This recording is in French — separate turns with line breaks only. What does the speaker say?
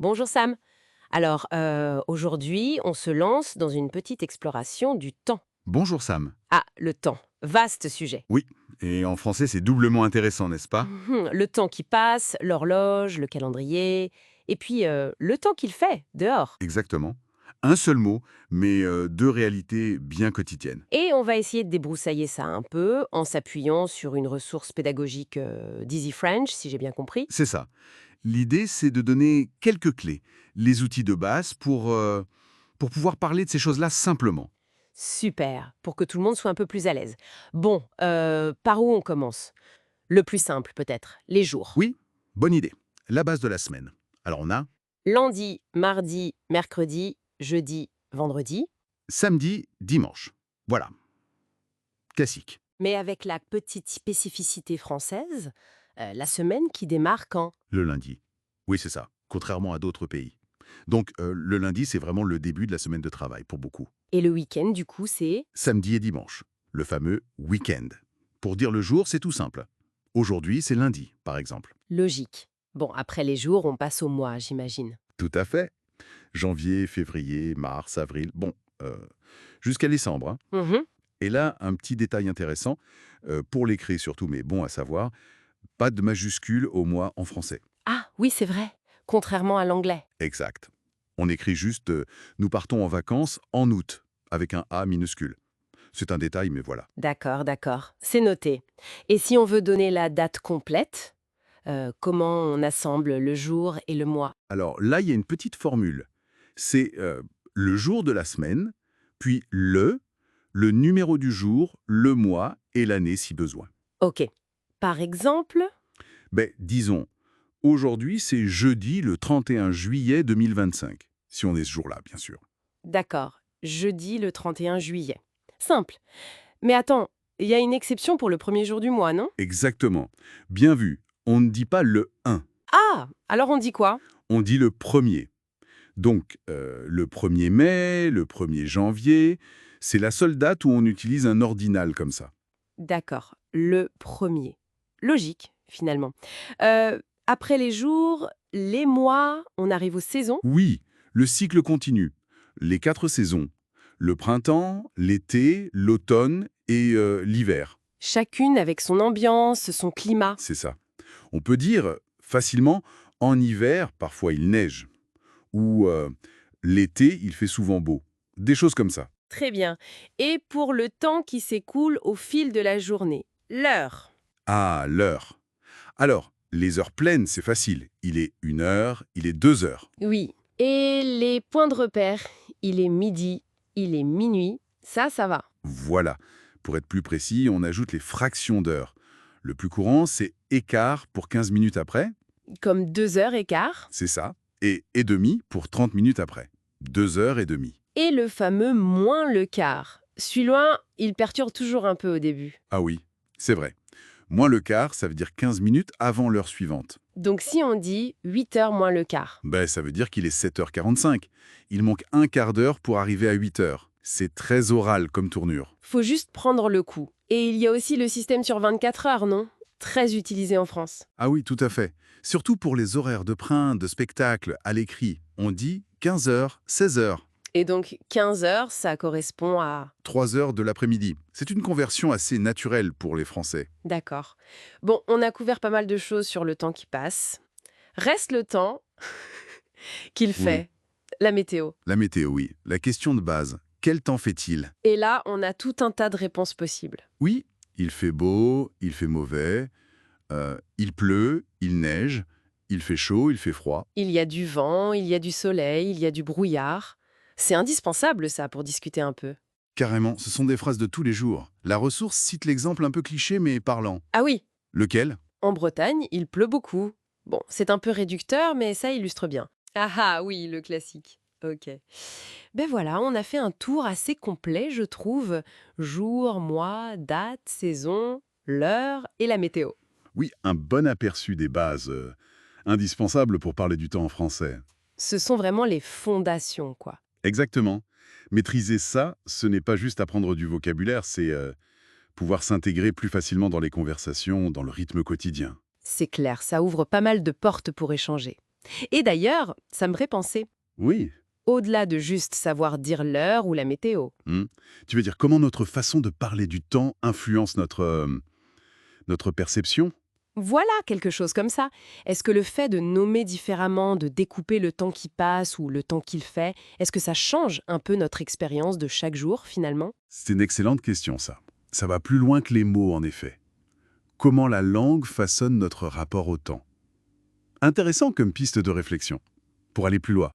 Bonjour Sam. Alors, aujourd'hui, on se lance dans une petite exploration du temps.
Bonjour Sam.
Ah, le temps. Vaste sujet.
Oui, et en français c'est doublement intéressant, n'est-ce pas?
Le temps qui passe, l'horloge, le calendrier, et puis le temps qu'il fait dehors.
Exactement. Un seul mot, mais deux réalités bien quotidiennes.
Et on va essayer de débroussailler ça un peu en s'appuyant sur une ressource pédagogique d'Easy French, si j'ai bien compris.
C'est ça. L'idée, c'est de donner quelques clés, les outils de base pour pouvoir parler de ces choses-là simplement.
Super, pour que tout le monde soit un peu plus à l'aise. Bon, par où on commence? Le plus simple peut-être, les jours.
Oui, bonne idée. La base de la semaine. Alors on a
Lundi, mardi, mercredi, jeudi, vendredi,
samedi, dimanche. Voilà, classique.
mais avec la petite spécificité française, la semaine qui démarre quand?
Le lundi. Oui, c'est ça, contrairement à d'autres pays. Donc le lundi, c'est vraiment le début de la semaine de travail pour beaucoup.
Et le week-end, du coup, c'est
Samedi et dimanche, le fameux week-end. Pour dire le jour, c'est tout simple. Aujourd'hui, c'est lundi, par exemple.
logique. Bon, après les jours, on passe au mois, j'imagine.
Tout à fait. Janvier, février, mars, avril, bon, euh, jusqu'à décembre, hein.
Mhm.
Et là, un petit détail intéressant, pour l'écrit surtout, mais bon à savoir, pas de majuscule au mois en français.
Ah, oui, c'est vrai. Contrairement à l'anglais.
Exact. On écrit juste nous partons en vacances en août, avec un A minuscule. C'est un détail, mais voilà.
D'accord, d'accord. C'est noté. Et si on veut donner la date complète, comment on assemble le jour et le mois?
Alors là, il y a une petite formule. C'est le jour de la semaine, puis le numéro du jour, le mois et l'année si besoin.
Ok. Par exemple,
Ben, disons, aujourd'hui, c'est jeudi le 31 juillet 2025. Si on est ce jour-là, bien sûr.
d'accord, jeudi le 31 juillet. Simple. Mais attends, il y a une exception pour le premier jour du mois, non?
Exactement. Bien vu. On ne dit pas le 1,
Ah! Alors on dit quoi?
on dit le premier. Donc, le 1er mai, le 1er janvier, c'est la seule date où on utilise un ordinal comme ça.
D'accord, le premier. Logique, finalement. Après les jours, les mois, on arrive aux saisons?
Oui, le cycle continue. Les 4 saisons. Le printemps, l'été, l'automne et l'hiver.
Chacune avec son ambiance, son climat.
C'est ça. On peut dire facilement, en hiver, parfois il neige. Ou l'été, il fait souvent beau. Des choses comme ça.
Très bien. Et pour le temps qui s'écoule au fil de la journée, l'heure.
Ah, l'heure. Alors, les heures pleines, c'est facile. Il est 1 heure, il est 2 heures.
Oui. Et les points de repère, il est midi, il est minuit, ça va.
Voilà. Pour être plus précis, on ajoute les fractions d'heures. Le plus courant, c'est écart pour 15 minutes après.
Comme 2 heures et quart.
C'est ça. Et demi pour 30 minutes après. 2 heures et demie.
Et le fameux moins le quart. Celui-là, il perturbe toujours un peu au début.
Ah oui, c'est vrai. Moins le quart, ça veut dire 15 minutes avant l'heure suivante.
Donc si on dit 8 heures moins le quart.
Ben, ça veut dire qu'il est 7h45. Il manque un quart d'heure pour arriver à 8 heures. C'est très oral comme tournure.
Faut juste prendre le coup. Et il y a aussi le système sur 24 heures, non? Très utilisé en France.
Ah oui, tout à fait. Surtout pour les horaires de print, de spectacle, à l'écrit. On dit 15 heures, 16 heures.
Et donc 15 heures, ça correspond à...
3 heures de l'après-midi. C'est une conversion assez naturelle pour les Français.
D'accord. Bon, on a couvert pas mal de choses sur le temps qui passe. Reste le temps qu'il
Oui.
fait, la météo.
La météo, oui. La question de base. Quel temps fait-il?
Et là, on a tout un tas de réponses possibles.
Oui, il fait beau, il fait mauvais, il pleut, il neige, il fait chaud, il fait froid.
Il y a du vent, il y a du soleil, il y a du brouillard. C'est indispensable, ça, pour discuter un peu.
Carrément, ce sont des phrases de tous les jours. La ressource cite l'exemple un peu cliché mais parlant.
Ah oui,
Lequel?
en Bretagne, il pleut beaucoup. Bon, c'est un peu réducteur, mais ça illustre bien. Ah ah, oui, le classique. Ok. Ben voilà, on a fait un tour assez complet, je trouve. Jour, mois, date, saison, l'heure et la météo.
Oui, un bon aperçu des bases, indispensables pour parler du temps en français.
Ce sont vraiment les fondations, quoi.
Exactement. Maîtriser ça, ce n'est pas juste apprendre du vocabulaire, c'est pouvoir s'intégrer plus facilement dans les conversations, dans le rythme quotidien.
C'est clair, ça ouvre pas mal de portes pour échanger. Et d'ailleurs, ça me ferait penser,
Oui.
au-delà de juste savoir dire l'heure ou la météo.
Hmm. Tu veux dire comment notre façon de parler du temps influence notre perception?
Voilà, quelque chose comme ça. Est-ce que le fait de nommer différemment, de découper le temps qui passe ou le temps qu'il fait, est-ce que ça change un peu notre expérience de chaque jour finalement?
C'est une excellente question, ça. Ça va plus loin que les mots, en effet. Comment la langue façonne notre rapport au temps. Intéressant comme piste de réflexion. Pour aller plus loin.